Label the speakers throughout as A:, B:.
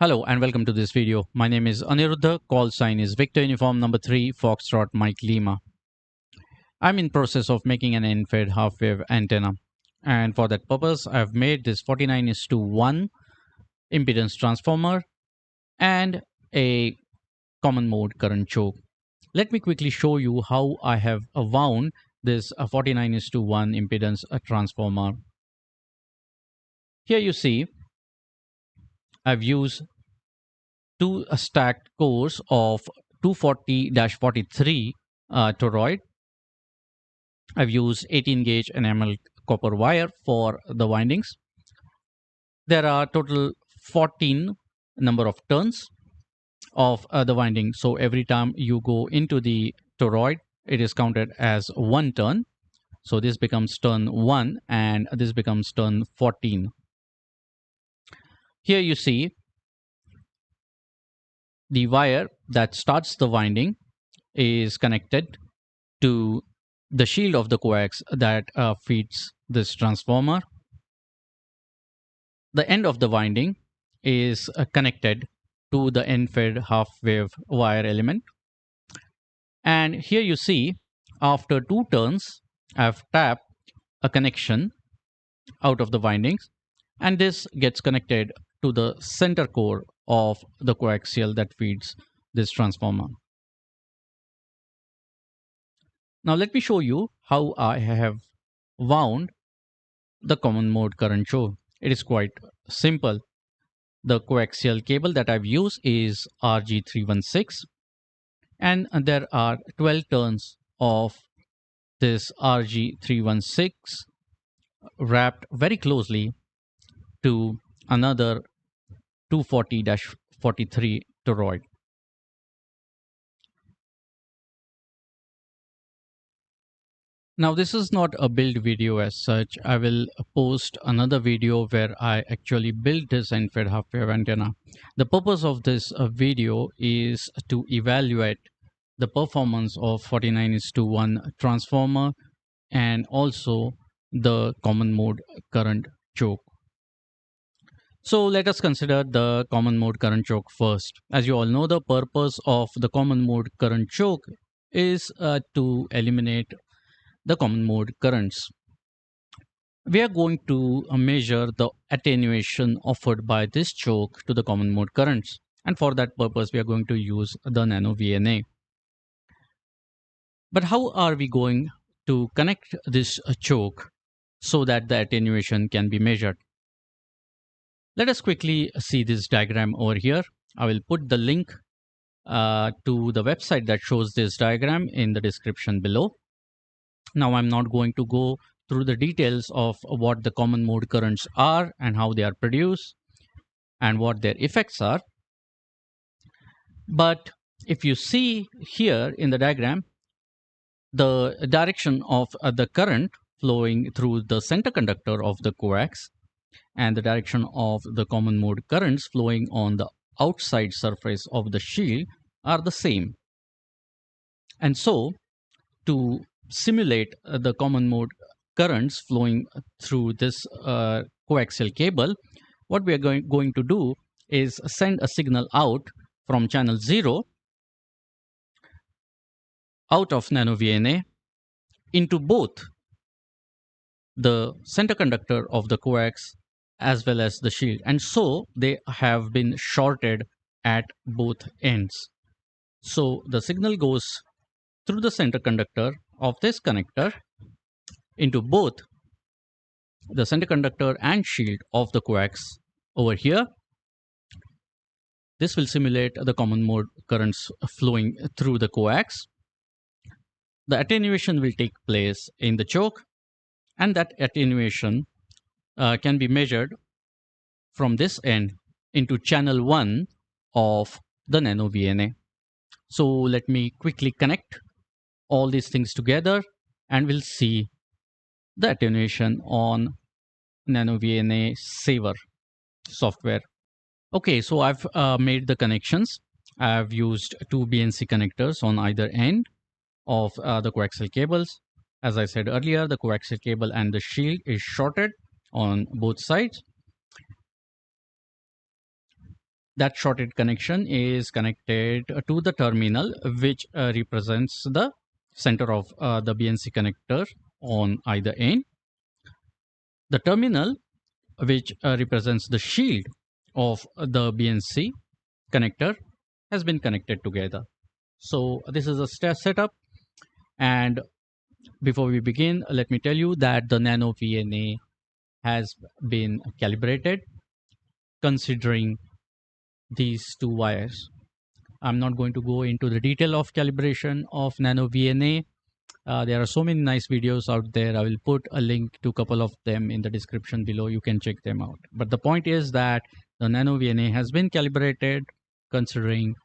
A: Hello and welcome to this video. My name is Aniruddha. Call sign is Victor Uniform number 3 Foxtrot Mike Lima. I'm in process of making an end-fed half-wave antenna, and for that purpose I've made this 49:1 impedance transformer and a common mode current choke. Let me quickly show you how I have wound this 49:1 impedance transformer. Here you see I've used two stacked cores of 240-43 toroid. I've used 18 gauge enamel copper wire for the windings. There are total 14 number of turns of the winding. So every time you go into the toroid, it is counted as one turn. So this becomes turn 1 and this becomes turn 14. Here you see the wire that starts the winding is connected to the shield of the coax that feeds this transformer. The end of the winding is connected to the end-fed half-wave wire element. And here you see, after two turns, I've tapped a connection out of the windings, and this gets connected to the center core of the coaxial that feeds this transformer. Now let me show you how I have wound the common mode current choke. It is quite simple. The coaxial cable that I've used is RG316, and there are 12 turns of this RG316 wrapped very closely to another 240-43 toroid. Now this is not a build video as such. I will post another video where I actually built this end-fed half-wave antenna. The purpose of this video is to evaluate the performance of 49:1 transformer and also the common mode current choke. So let us consider the common mode current choke first. As you all know, the purpose of the common mode current choke is to eliminate the common mode currents. We are going to measure the attenuation offered by this choke to the common mode currents, and for that purpose we are going to use the NanoVNA. But how are we going to connect this choke so that the attenuation can be measured? Let us quickly see this diagram over here. I will put the link to the website that shows this diagram in the description below. Now I'm not going to go through the details of what the common mode currents are and how they are produced and what their effects are. But if you see here in the diagram, the direction of the current flowing through the center conductor of the coax and the direction of the common mode currents flowing on the outside surface of the shield are the same. And so to simulate the common mode currents flowing through this coaxial cable, what we are going to do is send a signal out from channel 0 out of NanoVNA into both the center conductor of the coax as well as the shield, and so they have been shorted at both ends. So the signal goes through the center conductor of this connector into both the center conductor and shield of the coax over here. This will simulate the common mode currents flowing through the coax. The attenuation will take place in the choke, and that attenuation can be measured from this end into channel 1 of the NanoVNA. So let me quickly connect all these things together and we'll see the attenuation on NanoVNA Saver software. Okay, so I've made the connections. I've used two BNC connectors on either end of the coaxial cables. As I said earlier, the coaxial cable and the shield is shorted on both sides. That shorted connection is connected to the terminal, which represents the center of the BNC connector on either end. The terminal, which represents the shield of the BNC connector, has been connected together. So this is a setup. And before we begin, let me tell you that the NanoVNA has been calibrated considering these two wires. I'm not going to go into the detail of calibration of NanoVNA. There are so many nice videos out there. I will put a link to a couple of them in the description below. You can check them out. But the point is that the NanoVNA has been calibrated considering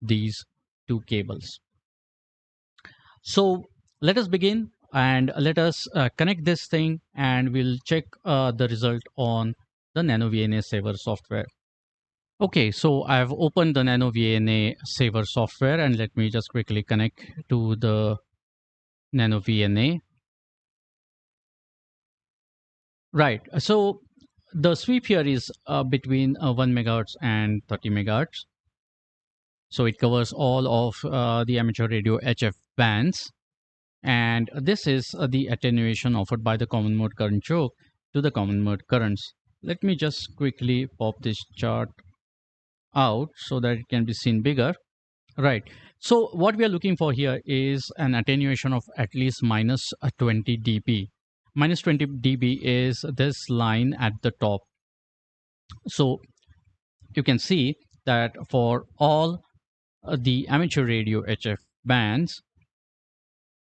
A: these two cables. So let us begin and let us connect this thing, and we'll check the result on the NanoVNA Saver software. Okay, so I've opened the NanoVNA Saver software, and let me just quickly connect to the NanoVNA. Right, so the sweep here is between 1 megahertz and 30 megahertz. So it covers all of the amateur radio HF bands. And this is the attenuation offered by the common mode current choke to the common mode currents. Let me just quickly pop this chart out so that it can be seen bigger. Right. So what we are looking for here is an attenuation of at least minus 20 dB. Minus 20 dB is this line at the top. So you can see that for all the amateur radio HF bands,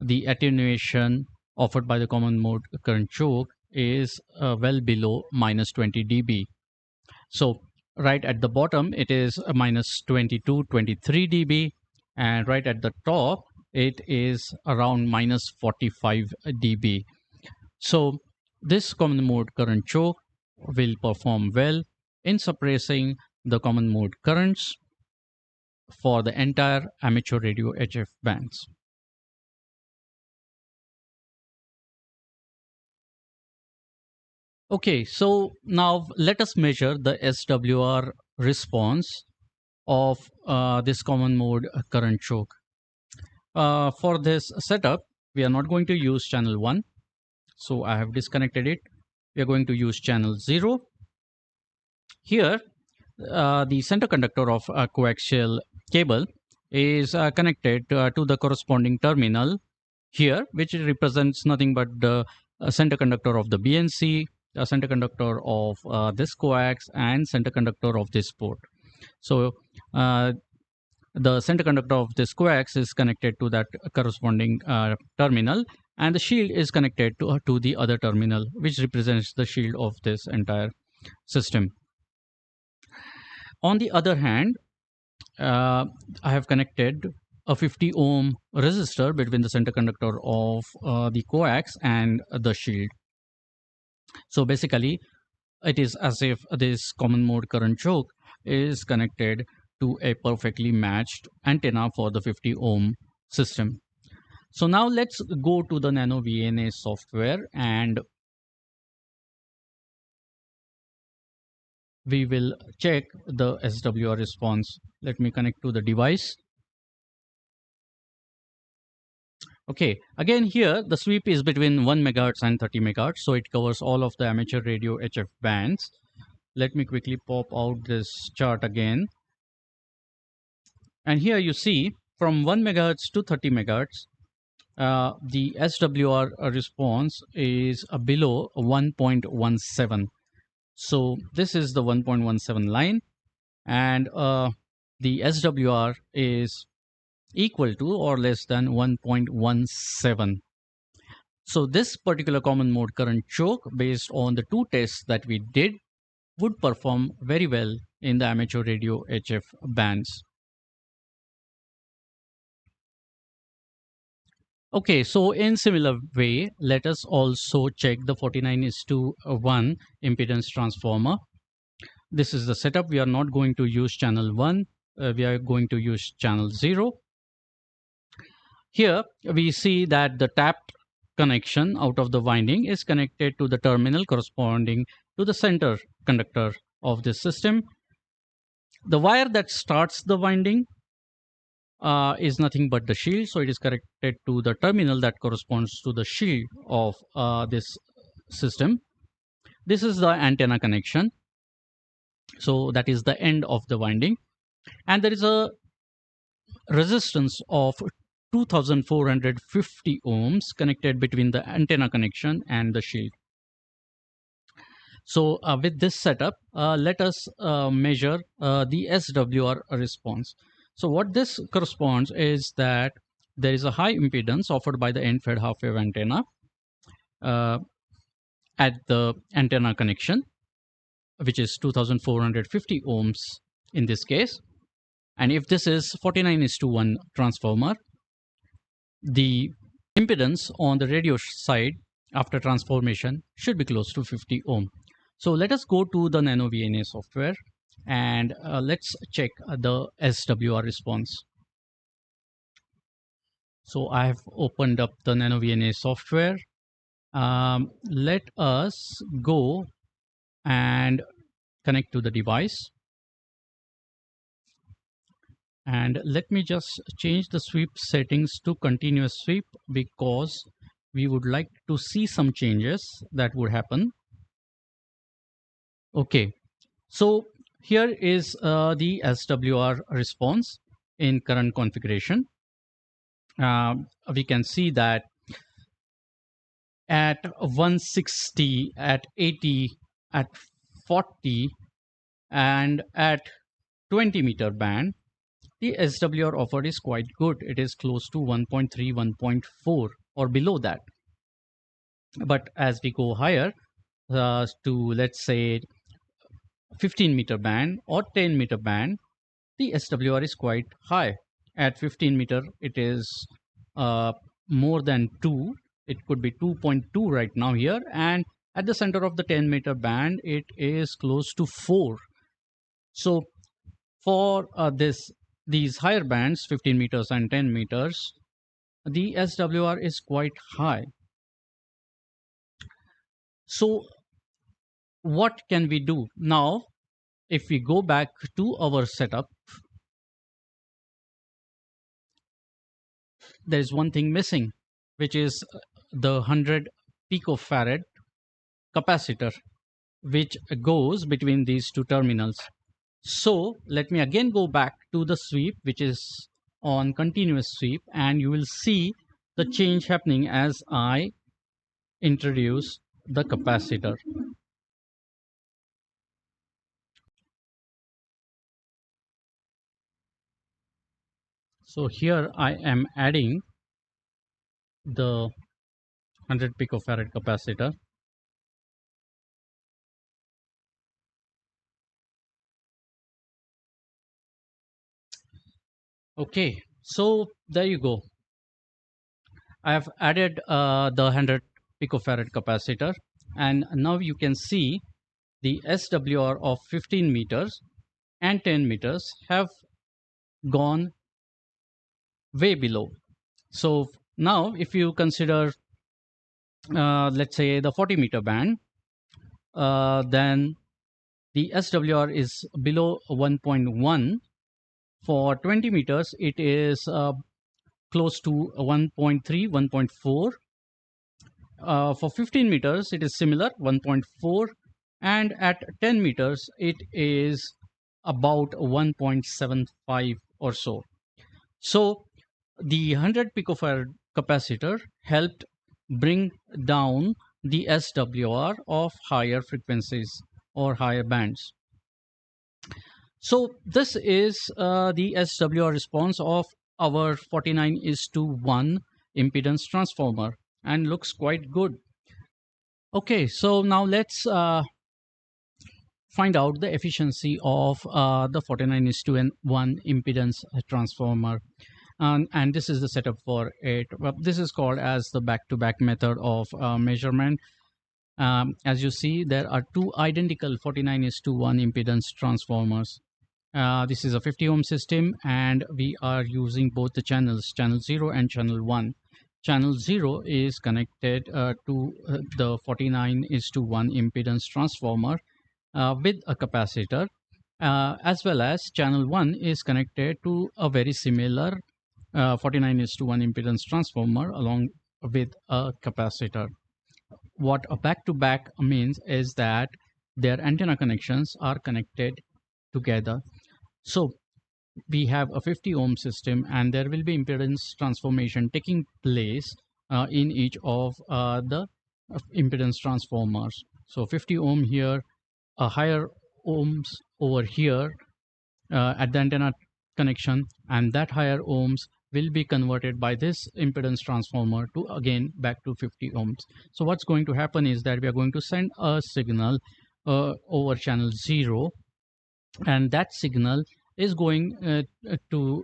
A: the attenuation offered by the common mode current choke is well below minus 20 dB. So right at the bottom, it is a minus 22, 23 dB. And right at the top, it is around minus 45 dB. So this common mode current choke will perform well in suppressing the common mode currents for the entire amateur radio HF bands. Okay, so now let us measure the SWR response of this common mode current choke. For this setup, we are not going to use channel 1. So I have disconnected it. We are going to use channel 0. Here, the center conductor of a coaxial cable is connected to the corresponding terminal here, which represents nothing but the center conductor of the BNC, the center conductor of this coax, and center conductor of this port. So the center conductor of this coax is connected to that corresponding terminal, and the shield is connected to the other terminal, which represents the shield of this entire system. On the other hand, I have connected a 50 ohm resistor between the center conductor of the coax and the shield. So basically, it is as if this common mode current choke is connected to a perfectly matched antenna for the 50 ohm system. So now let's go to the NanoVNA software, and we will check the SWR response. Let me connect to the device. Okay, again here the sweep is between 1 megahertz and 30 megahertz, so it covers all of the amateur radio HF bands. Let me quickly pop out this chart again. And here you see from 1 megahertz to 30 megahertz, the SWR response is below 1.17. So this is the 1.17 line, and the SWR is equal to or less than 1.17. So this particular common mode current choke, based on the two tests that we did, would perform very well in the amateur radio HF bands. Okay, so in similar way, let us also check the 49:1 impedance transformer. This is the setup. We are not going to use channel 1. We are going to use channel 0. Here we see that the tapped connection out of the winding is connected to the terminal corresponding to the center conductor of this system. The wire that starts the winding is nothing but the shield, so it is connected to the terminal that corresponds to the shield of this system. This is the antenna connection, so that is the end of the winding, and there is a resistance of 2450 ohms connected between the antenna connection and the shield. So with this setup, let us measure the SWR response. So what this corresponds is that there is a high impedance offered by the end-fed half-wave antenna uh, at the antenna connection, which is 2450 ohms in this case. And if this is 49:1 transformer, the impedance on the radio side after transformation should be close to 50 ohm. So let us go to the NanoVNA software and let's check the SWR response. So I have opened up the NanoVNA software. Let us go and connect to the device. And let me just change the sweep settings to continuous sweep because we would like to see some changes that would happen. Okay, so here is the SWR response in current configuration. We can see that at 160, at 80, at 40, and at 20 meter band, the SWR offered is quite good. It is close to 1.3, 1.4 or below that. But as we go higher to, let's say, 15 meter band or 10 meter band, the SWR is quite high. At 15 meter, it is more than 2. It could be 2.2 right now here. And at the center of the 10 meter band, it is close to 4. So for these higher bands, 15 meters and 10 meters, the SWR is quite high. So what can we do? Now, if we go back to our setup, there is one thing missing, which is the 100 picofarad capacitor, which goes between these two terminals. So let me again go back to the sweep, which is on continuous sweep, and you will see the change happening as I introduce the capacitor. So here I am adding the 100 picofarad capacitor. Okay, so there you go. I have added the 100 picofarad capacitor, and now you can see the SWR of 15 meters and 10 meters have gone way below. So now if you consider let's say the 40 meter band, then the SWR is below 1.1. For 20 meters, it is close to 1.3, 1.4. For 15 meters, it is similar, 1.4. And at 10 meters, it is about 1.75 or so. So the 100 picofarad capacitor helped bring down the SWR of higher frequencies or higher bands. So this is the SWR response of our 49:1 impedance transformer and looks quite good. Okay, so now let's find out the efficiency of the 49:1 impedance transformer. And this is the setup for it. Well, this is called as the back-to-back method of measurement. As you see, there are two identical 49:1 impedance transformers. This is a 50 ohm system, and we are using both the channels, channel 0 and channel 1. Channel 0 is connected to the 49:1 impedance transformer with a capacitor. as well as channel 1 is connected to a very similar 49:1 impedance transformer along with a capacitor. What a back-to-back means is that their antenna connections are connected together. So we have a 50 ohm system, and there will be impedance transformation taking place in each of the impedance transformers. So 50 ohm here, a higher ohms over here at the antenna connection, and that higher ohms will be converted by this impedance transformer to again back to 50 ohms. So what's going to happen is that we are going to send a signal over channel 0, and that signal is going to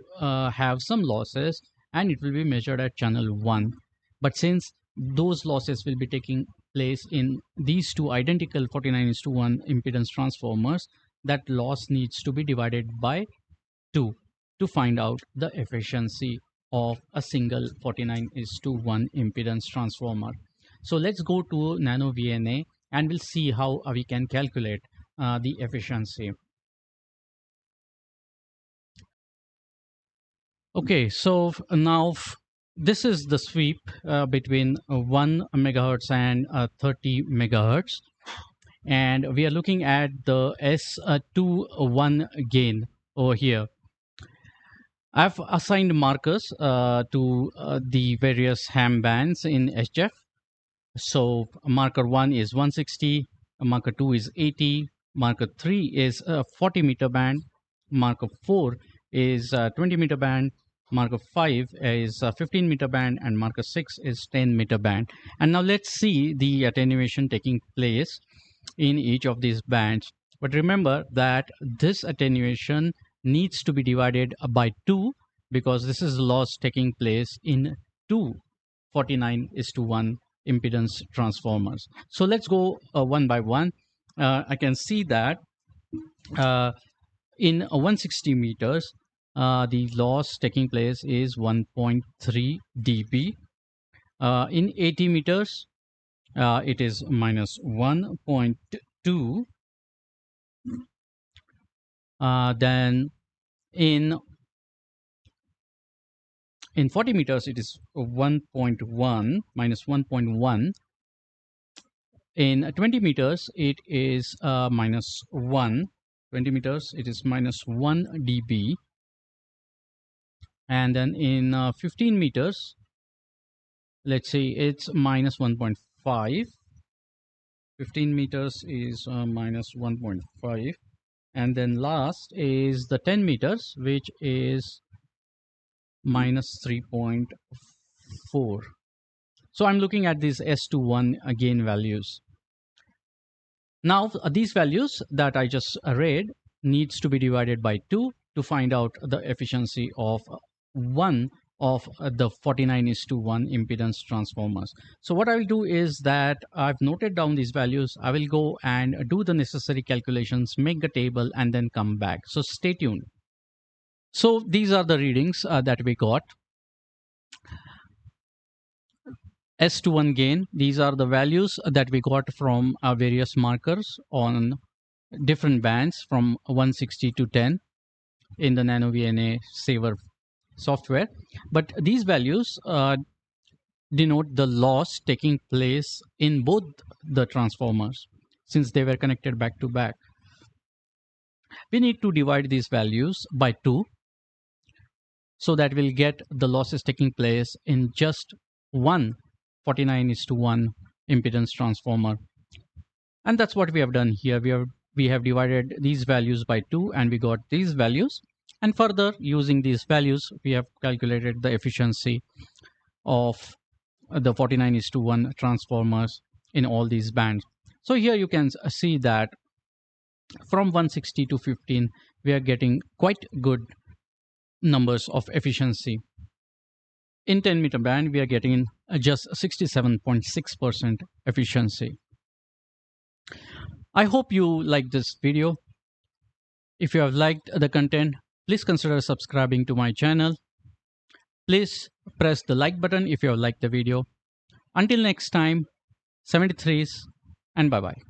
A: have some losses, and it will be measured at channel 1. But since those losses will be taking place in these two identical 49:1 impedance transformers, that loss needs to be divided by 2 to find out the efficiency of a single 49:1 impedance transformer. So let's go to NanoVNA and we'll see how we can calculate the efficiency. Okay, so now this is the sweep between 1 megahertz and 30 megahertz, and we are looking at the S21 gain over here. I've assigned markers to the various ham bands in HF. So marker 1 is 160, marker 2 is 80, marker 3 is 40 meter band, marker 4 is 20 meter band, marker 5 is 15 meter band, and marker 6 is 10 meter band. And now let's see the attenuation taking place in each of these bands. But remember that this attenuation needs to be divided by 2, because this is loss taking place in 2 49:1 impedance transformers. So let's go one by one. I can see that in 160 meters, the loss taking place is 1.3 dB. In 80 meters, it is minus 1.2. Then in 40 meters, it is 1.1, minus 1.1. In 20 meters, it is minus 1. 20 meters, it is minus 1 dB. And then in 15 meters, let's say it's minus 1.5. 15 meters is minus 1.5. And then last is the 10 meters, which is minus 3.4. So I'm looking at these S21 gain values. Now these values that I just read needs to be divided by 2 to find out the efficiency of one of the 49:1 impedance transformers. So what I will do is that I've noted down these values. I will go and do the necessary calculations, make the table, and then come back. So stay tuned. So these are the readings that we got. S21 gain, these are the values that we got from various markers on different bands from 160 to 10 in the NanoVNA saver software. But these values denote the loss taking place in both the transformers since they were connected back to back. We need to divide these values by 2 so that we'll get the losses taking place in just one 49:1 impedance transformer. And that's what we have done here. We have divided these values by 2 and we got these values. And further, using these values, we have calculated the efficiency of the 49:1 transformers in all these bands. So here you can see that from 160 to 15, we are getting quite good numbers of efficiency. In 10 meter band, we are getting just 67.6% efficiency. I hope you liked this video. If you have liked the content, please consider subscribing to my channel. Please press the like button if you have liked the video. Until next time, 73s and bye-bye.